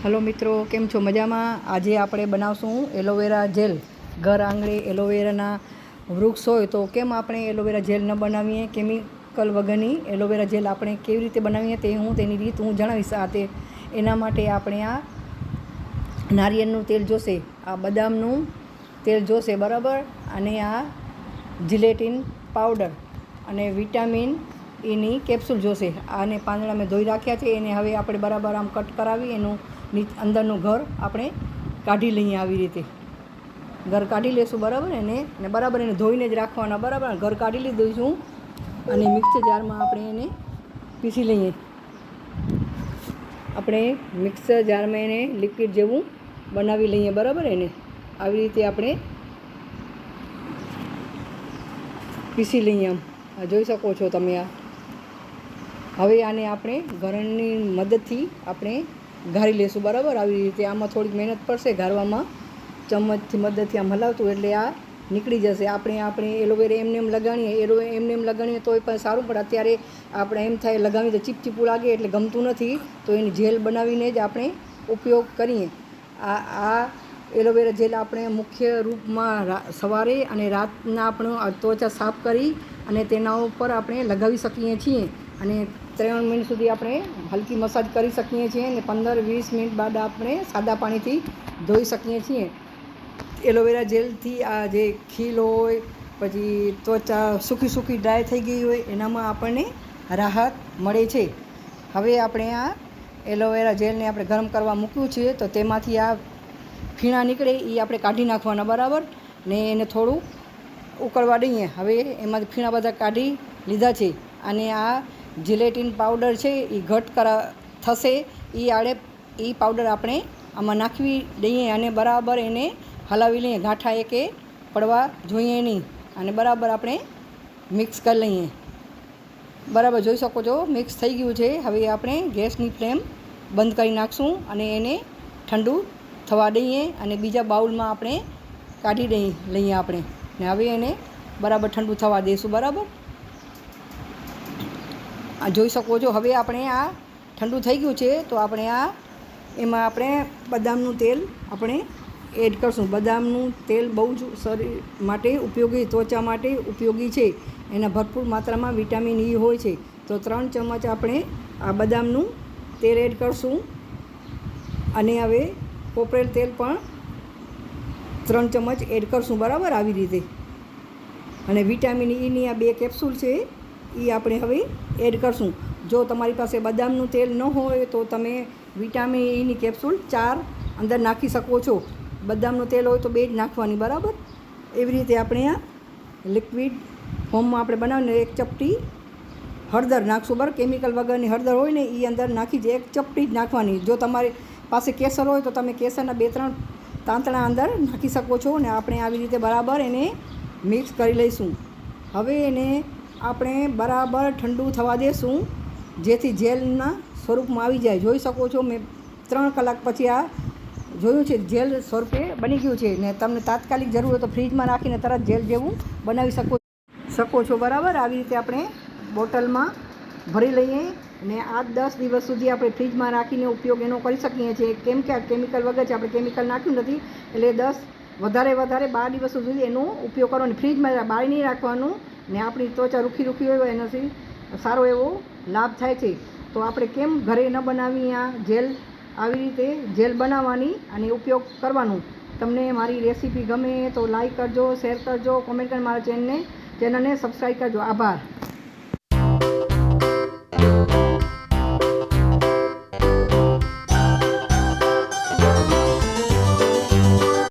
Hello મિત્રો, કેમ છો? મજામાં? આજે આપણે બનાવશું એલોવેરા જેલ. ઘર આંગણે એલોવેરાના વૃક્ષ હોય તો કેમ આપણે એલોવેરા જેલ ન બનાવીએ? કેમિકલ વગરની એલોવેરા જેલ આપણે કેવી રીતે બનાવીએ તેની રીત હું જણાવીશ. એના માટે આપણે આ નારિયેળનું તેલ જોશે, આ બદામનું તેલ જોશે, બરાબર, અને આ જિલેટિન પાવડર અને વિટામિન એની કેપ્સ્યુલ જોશે. આને પાંદડા મેં ધોઈ રાખ્યા છે. એને હવે આપણે બરાબર આમ કટ કરાવી એનું અંદરનું ઘર આપણે કાઢી લઈએ. આવી રીતે ઘર કાઢી લઈશું, બરાબર. એને બરાબર એને ધોઈને જ રાખવાના, બરાબર. ઘર કાઢી લીધું અને મિક્સર જારમાં આપણે એને પીસી લઈએ. આપણે મિક્સર જારમાં એને લિક્વિડ જેવું બનાવી લઈએ, બરાબર. એને આવી રીતે આપણે પીસી લઈએ. આમ જોઈ શકો છો તમે. આ હવે આને આપણે ઘરની મદદથી આપણે ઘારી લેશું, બરાબર. આવી રીતે આમાં થોડીક મહેનત પડશે ઘારવામાં. ચમચથી મદદથી આમ હલાવતું એટલે આ નીકળી જશે. આપણે એલોવેરા એમને એમ લગાણીએ તોય પણ સારું, પણ અત્યારે આપણે એમ થાય લગાવીએ તો ચીપચીપું લાગે એટલે ગમતું નથી. તો એની જેલ બનાવીને જ આપણે ઉપયોગ કરીએ. આ એલોવેરા જેલ આપણે મુખ્ય રૂપમાં સવારે અને રાતના આપણો ત્વચા સાફ કરી અને તેના ઉપર આપણે લગાવી શકીએ છીએ. અને 3 મિનિટ સુધી આપણે હલકી મસાજ કરી શકીએ છીએ અને 15-20 મિનિટ બાદ આપણે સાદા પાણીથી ધોઈ શકીએ છીએ. એલોવેરા જેલથી આ જે ખીલ હોય, પછી ત્વચા સૂકી ડ્રાય થઈ ગઈ હોય, એનામાં આપણને રાહત મળે છે. હવે આપણે આ એલોવેરા જેલને આપણે ગરમ કરવા મૂક્યું છે, તો તેમાંથી આ ફીણા નીકળે એ આપણે કાઢી નાખવાના, બરાબર. ને એને થોડું ઉકળવા દઈએ. હવે એમાંથી ફીણા બધા કાઢી લીધા છે. અને આ જિલેટિન પાવડર છે એ થશે. એ પાવડર આપણે આમાં નાખવી દઈએ અને બરાબર એને હલાવી લઈએ. ગાંઠા એકે પડવા જોઈએ નહીં. અને બરાબર આપણે મિક્સ કરી લઈએ. બરાબર જોઈ શકો છો, મિક્સ થઈ ગયું છે. હવે આપણે ગેસની ફ્લેમ બંધ કરી નાખશું અને એને ઠંડુ થવા દઈએ અને બીજા બાઉલમાં આપણે કાઢી લઈએ આપણે. ને હવે એને બરાબર ઠંડુ થવા દઈશું, બરાબર. આ જોઈ શકો છો. હવે આપણે આ ઠંડુ થઈ ગયું છે, તો આપણે એમાં આપણે બદામનું તેલ આપણે એડ કરશું. બદામનું તેલ બહુ જ શરીર માટે ઉપયોગી, ત્વચા માટે ઉપયોગી છે. એના ભરપૂર માત્રામાં વિટામિન E હોય છે. તો 3 ચમચ આપણે આ બદામનું તેલ એડ કરશું. અને હવે કોપરેલ તેલ પણ 3 ચમચ એડ કરશું, બરાબર. આવી રીતે. અને વિટામિન Eની આ 2 કેપ્સ્યુલ છે એ આપણે હવે એડ કરશું. જો તમારી પાસે બદામનું તેલ ન હોય તો તમે વિટામિન Eની કેપ્સ્યુલ 4 અંદર નાખી શકો છો. બદામનું તેલ હોય તો 2 જ નાખવાની, બરાબર. એવી રીતે આપણે આ લિક્વિડ ફોર્મમાં આપણે બનાવીને 1 ચપટી હળદર નાખશું, બરાબર. કેમિકલ વગરની હળદર હોય ને એ અંદર નાખી જ 1 ચપટી જ નાખવાની. જો તમારી પાસે કેસર હોય તો તમે કેસરના 2-3 તાંતણા અંદર નાખી શકો છો. ને આપણે આવી રીતે બરાબર એને મિક્સ કરી લઈશું. હવે એને આપણે બરાબર ઠંડુ થવા દેશું, જેથી જેલના સ્વરૂપમાં આવી જાય. જોઈ શકો છો, મેં 3 કલાક પછી આ જોયું છે, જેલ સ્વરૂપે બની ગયું છે. ને તમને તાત્કાલિક જરૂર હોય તો ફ્રીજમાં રાખીને તરત જેલ જેવું બનાવી શકો છો, બરાબર. આવી રીતે આપણે બોટલમાં ભરી લઈએ ને 8-10 દિવસ સુધી આપણે ફ્રીજમાં રાખીને ઉપયોગ એનો કરી શકીએ છીએ. કેમ કે આ કેમિકલ વગર છે, આપણે કેમિકલ નાખ્યું નથી. એટલે વધારે 12 દિવસ સુધી એનો ઉપયોગ કરવાનો. ફ્રીજમાં બહાર નહીં રાખવાનું. ને આપણી ત્વચા રૂખી હોય એનાથી સારો એવો લાભ થાય છે. તો આપણે કેમ ઘરે ન બનાવી આ જેલ? આવી રીતે જેલ બનાવવાની અને ઉપયોગ કરવાનું. તમને મારી રેસીપી ગમે તો લાઈક કરજો, શેર કરજો, કોમેન્ટ કરી મારા ચેનલને સબસ્ક્રાઈબ કરજો. આભાર.